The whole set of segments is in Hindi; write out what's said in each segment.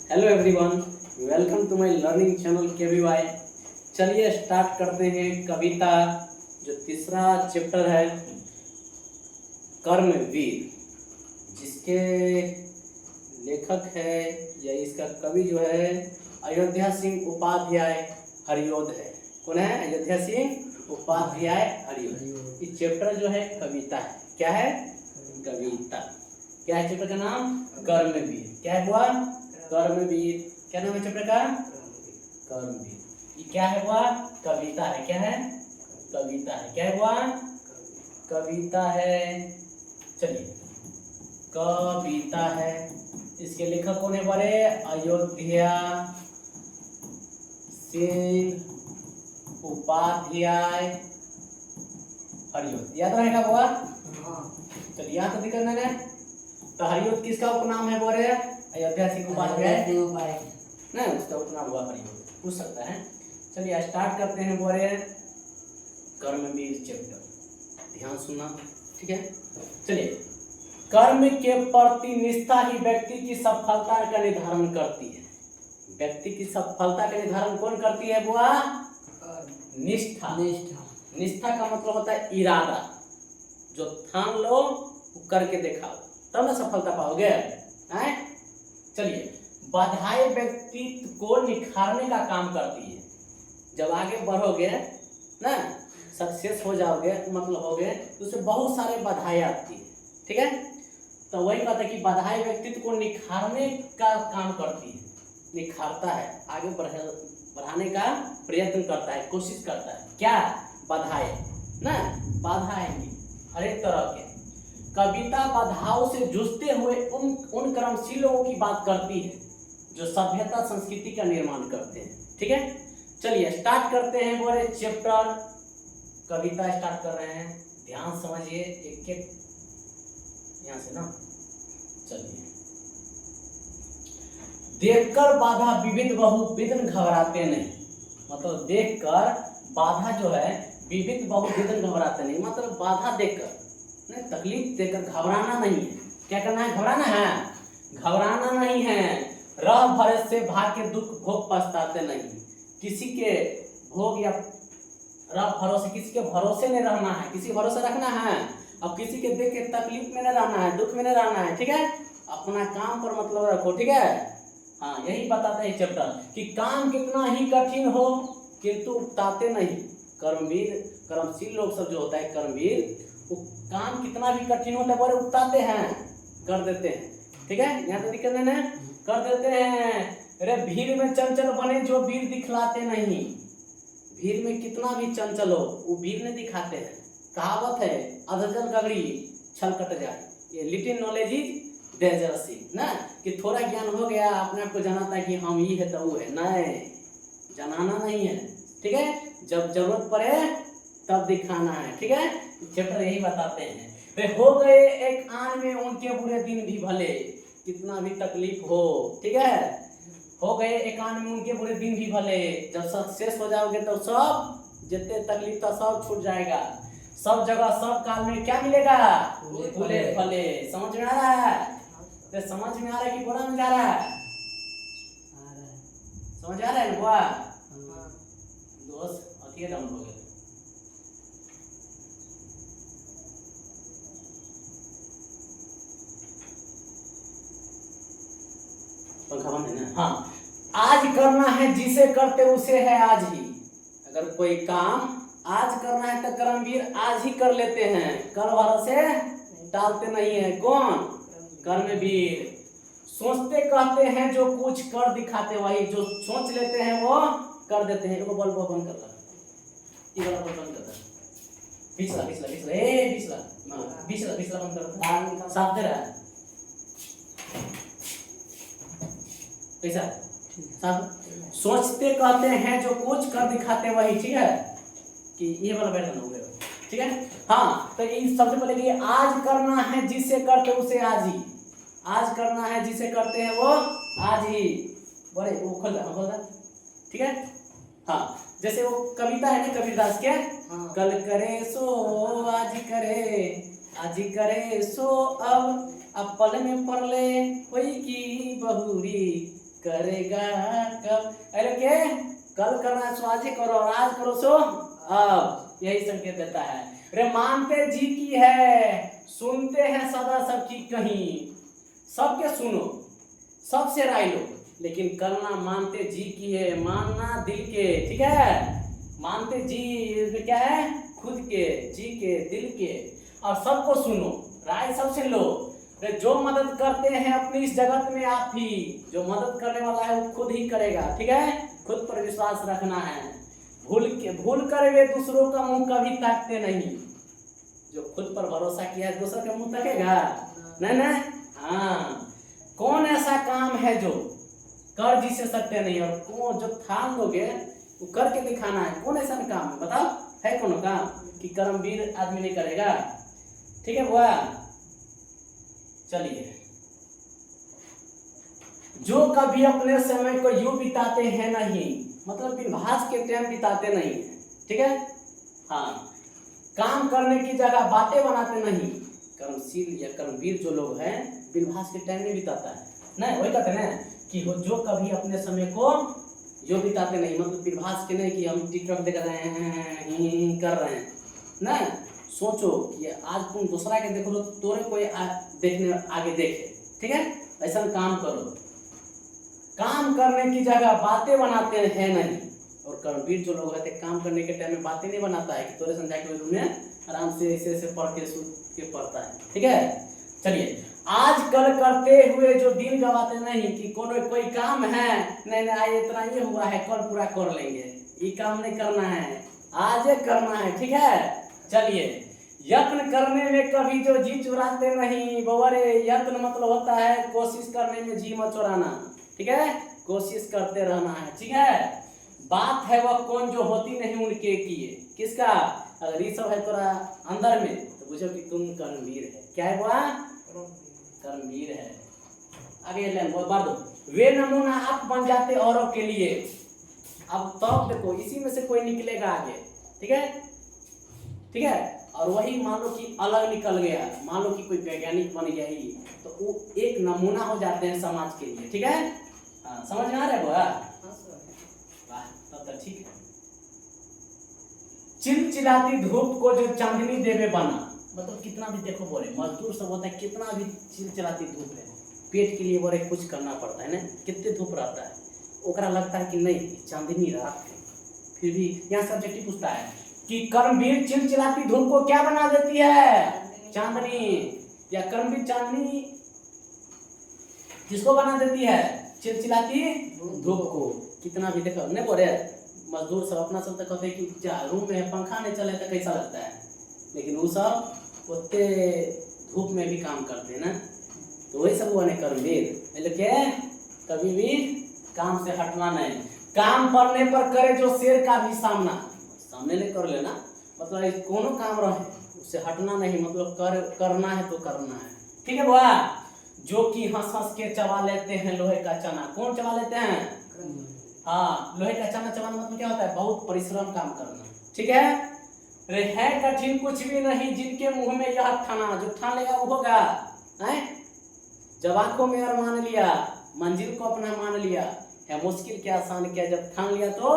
Hello everyone, welcome to my learning channel KVY। चलिए स्टार्ट करते हैं कविता, जो तीसरा चैप्टर है कर्मवीर, जिसके लेखक है या इसका कवि जो है अयोध्या सिंह उपाध्याय हरिओद है। कौन है? अयोध्या सिंह उपाध्याय हरिओद। इस चैप्टर जो है कविता है। क्या है? कविता। क्या है चैप्टर का नाम? कर्मवीर। क्या हुआ? कर्मवीर। क्या नाम है चैप्टर का? कर्मवीर। ये क्या है हुआ? कविता है। क्या है? कविता है। क्या हुआ? कविता है। चलिए, कविता है। इसके लेखक कौन है? बड़े अयोध्या सिंह उपाध्याय हरिओद। याद रहेगा बुआ? चलिए, यहाँ तो दिक्कत नहीं है। तो हरिओद किसका उपनाम है? बोले अयोध्या सिंह उपाध्याय नहीं, उसका उपनाम हुआ हरिओद, पूछ सकता है। चलिए स्टार्ट करते हैं। बोले कर्मवीर चैप्टर, ध्यान सुनना, ठीक है? चलिए, कर्म के प्रति निष्ठा ही व्यक्ति की सफलता का निर्धारण करती है। व्यक्ति की सफलता का निर्धारण कौन करती है बुआ? निष्ठा। निष्ठा का मतलब होता है इरादा। जो ठान लो वो करके दिखाओ, तब ना सफलता पाओगे। चलिए, बाधाएं व्यक्तित्व को निखारने का काम करती है। जब आगे बढ़ोगे ना, सक्सेस हो जाओगे, मतलब होगे, तो उससे बहुत सारे बाधाएं आती है। ठीक है? तो वही बात है कि बाधाएं व्यक्तित्व को निखारने का काम करती है, निखारता है, आगे बढ़ाने का प्रयत्न करता है, कोशिश करता है। क्या? बाधाएं ना, बाधा आएंगी हर एक तरह के। कविता बाधाओं से जूझते हुए उन कर्मशील लोगों की बात करती है जो सभ्यता संस्कृति का निर्माण करते हैं। ठीक है? चलिए स्टार्ट करते हैं। बोले चैप्टर कविता स्टार्ट कर रहे हैं, ध्यान समझिए एक एक यहाँ से ना। चलिए, देखकर बाधा विविध बहु विघ्न घबराते नहीं। मतलब देखकर बाधा जो है विविध बहु विघ्न घबराते नहीं, मतलब बाधा देखकर नहीं, तकलीफ देकर घबराना नहीं है। क्या करना है? घबराना है? घबराना नहीं है। रह भरे से भाग के दुख भोग पछताते नहीं। किसी के भोग या रह भरोसे, किसी के भरोसे नहीं रहना है, किसी भरोसे रखना है। अब किसी के देख के तकलीफ में नहीं रहना है, दुख में नहीं रहना है। ठीक है? अपना काम पर मतलब रखो। ठीक है? हाँ, यही बताता है चैप्टर कि काम कितना ही कठिन हो किंतु उकताते नहीं। कर्मवीर, कर्मशील लोग सब जो होता है कर्मवीर, वो काम कितना भी कठिन होता है, बड़े उकताते हैं, कर देते हैं। ठीक है? यहाँ तो दिक्कत नहीं है, कर देते हैं। अरे भीड़ में चंचल बने जो वीर दिखलाते नहीं। भीड़ में कितना भी चंचल हो, वो वीर नहीं दिखाते हैं। कहावत है, अधजल गगड़ी छल कट जाए। ये लिटिल नॉलेज इज डेंजरस ना, कि थोड़ा ज्ञान हो गया, अपने आप को जनाता है कि हम ये है तो वो है। नहीं, जनाना नहीं है। ठीक है? जब जरूरत पड़े तब दिखाना है। ठीक है? चैप्टर यही बताते हैं। वे हो गए एक आन में उनके बुरे दिन भी भले, कितना भी तकलीफ हो। ठीक है? हो गए एक आन में उनके बुरे दिन भी भले। जब सक्सेस हो जाओगे तो सब जितने तकलीफ था सब छूट जाएगा। सब जगह सब काल में क्या मिलेगा? फूले फले। समझ में आ रहा है? तो समझ में आ रहा है कि बोला में जा रहा है? समझ आ रहा है बुआ? दोस्त अतिए डाउन हो गए। पंखा बंद है ना? हाँ, आज करना है जिसे करते उसे है आज ही। अगर कोई काम आज करना है तो कर्मवीर आज ही कर लेते हैं, कल भरोसे डालते नहीं है। कौन? कर्मवीर। सोचते कहते हैं जो कुछ कर दिखाते, वही जो सोच लेते हैं वो कर देते हैं। एगो बल्ब बंद कर ला, ये वाला बल्ब बंद कर ला, पिछला पिछला पिछला ए पिछला पिछला पिछला बंद कर, साफ दे रहा है पैसा। सोचते कहते हैं जो कुछ कर दिखाते वही। ठीक है? कि ये वाला बैठना हो गया। ठीक है? हाँ, तो ये सबसे पहले कि आज करना है जिसे करते उसे आज ही। आज करना है जिसे करते हैं वो आज ही। बोले वो खोल दा। ठीक है? हाँ, जैसे वो कविता है ना कबीरदास के, कल करे सो आज करे, आज करे सो अब पल में पड़ले कोई की बहुरी, करेगा कब? अरे के कल करना सो आज ही करो और आज करो सो अब, यही संकेत देता है। अरे मानते जी की है, सुनते हैं सदा सबकी कहीं, सबके सुनो, सबसे राय लो, लेकिन करना मानते जी की है, मानना दिल के, ठीक है। मानते जी इसमें क्या है, खुद के, जी के, दिल के, और सबको सुनो, राय सबसे लो। जो मदद करते हैं अपनी इस जगत में आप ही, जो मदद करने वाला है वो खुद ही करेगा, ठीक है। खुद पर विश्वास रखना है, भूल कर वे दूसरों का मुंह कभी ताकते नहीं। जो खुद पर भरोसा किया है दूसरों का मुंह ताकेगा नहीं ना। हाँ, कौन ऐसा काम है जो कर जिसे सकते नहीं, और कौन जो ठान लोगे वो करके दिखाना है, कौन ऐसा काम है बताओ, है कौन काम कि कर्मवीर आदमी नहीं करेगा, ठीक है बुआ। चलिए, जो कभी अपने समय को यूं बिताते हैं नहीं, मतलब बिनभास के टाइम बिताते नहीं है, ठीक है। हाँ, काम करने की जगह बातें बनाते नहीं, कर्मशील या कर्मवीर जो लोग हैं बिनभास के टाइम नहीं बिताता है, नहीं वही कहते हैं कि जो कभी अपने समय को जो बिताते नहीं, मतलब बिनभास के नहीं कि हम टिकटॉक देख रहे हैं कर रहे हैं, ना सोचो कि आज तुम दूसरा के देखो तो तोरे कोई देखने आगे देखे, ठीक है। ऐसा काम करो, काम करने की जगह बातें बनाते हैं नहीं, और कर्मवीर जो लोग रहते काम करने के टाइम में बातें नहीं बनाता है कि तोरे समझा के रूम में आराम से ऐसे ऐसे पढ़ के सूत के पढ़ता है, ठीक है। चलिए, आज कल करते हुए जो दिन गवाते नहीं कि कोई काम है, नहीं आज इतना ये हुआ है कल पूरा कर लेंगे, ये काम नहीं करना है, आज करना है, ठीक है। चलिए, यत्न करने में कभी जो जी चुराते नहीं, बवरे यत्न मतलब होता है कोशिश करने में जी मत चुराना, ठीक है, कोशिश करते रहना है, ठीक है। बात है वह कौन जो होती नहीं उनके किए, किसका, अगर ये सब है तोरा अंदर में तो बुझो कि तुम कर्मवीर है, क्या है वो, कर्मवीर है। आगे लाइन वो बार दो, वे नमूना आप बन जाते औरों के लिए। अब तब देखो इसी में से कोई निकलेगा आगे, ठीक है, ठीक है। और वही मान लो कि अलग निकल गया, मान लो कि कोई वैज्ञानिक बन गया ही, तो वो एक नमूना हो जाते हैं समाज के लिए, ठीक है। हाँ, समझ में आ रहा है बुआ, वाह तब तक ठीक है। चिलचिलाती धूप को जो चांदनी देवे बना, मतलब कितना भी देखो बोले मजदूर सब होता है, कितना भी चिलचिलाती धूप है, पेट के लिए बोले कुछ करना पड़ता है ना, कितने धूप रहता है, ओकरा लगता है कि नहीं चांदनी रात है, फिर भी यहाँ सब्जेक्टिव पूछता है कि कर्मवीर चिलचिलाती धूप को क्या बना देती है, चांदनी, या कर्मवीर चांदनी किसको बना देती है, चिलचिलाती धूप को। कितना भी देखो नहीं बोले मजदूर सब अपना सब तक कहते हैं कि रूम में पंखा नहीं चले तो कैसा लगता है, लेकिन वो सब उतने धूप में भी काम करते हैं ना, तो वही सब बने कर्मवीर। लेकिन कभी भी काम से हटना नहीं, काम पड़ने पर करे जो शेर का भी सामने नहीं कर लेना, मतलब कोनो काम रहे उससे हटना नहीं, मतलब करना है तो करना है, ठीक है बुआ। जो कि हंस हंस के चबा लेते हैं लोहे का चना, कौन चबा लेते हैं, हाँ लोहे का चना चबाना मतलब क्या होता है, बहुत परिश्रम काम करना, ठीक है। अरे है कठिन कुछ भी नहीं जिनके मुंह में यह ठाना, जो ठान लेगा वो होगा, जब आंखों में और मान लिया, मंजिल को अपना मान लिया, है मुश्किल क्या आसान क्या, जब ठान लिया तो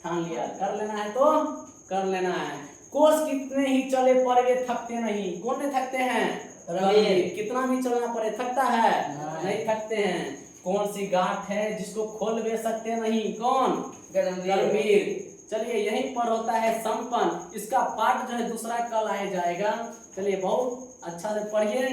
ठान लिया, कर लेना है तो कर लेना है। कोस कितने ही चले पर वे थकते नहीं, कौन नहीं थकते हैं, कितना भी चलना पड़े थकता है, नहीं थकते हैं। कौन सी गांठ है जिसको खोल वे सकते नहीं, कौन, कर्मवीर। चलिए यहीं पर होता है संपन्न, इसका पाठ जो है दूसरा कल आए जाएगा। चलिए बहुत अच्छा से पढ़िए।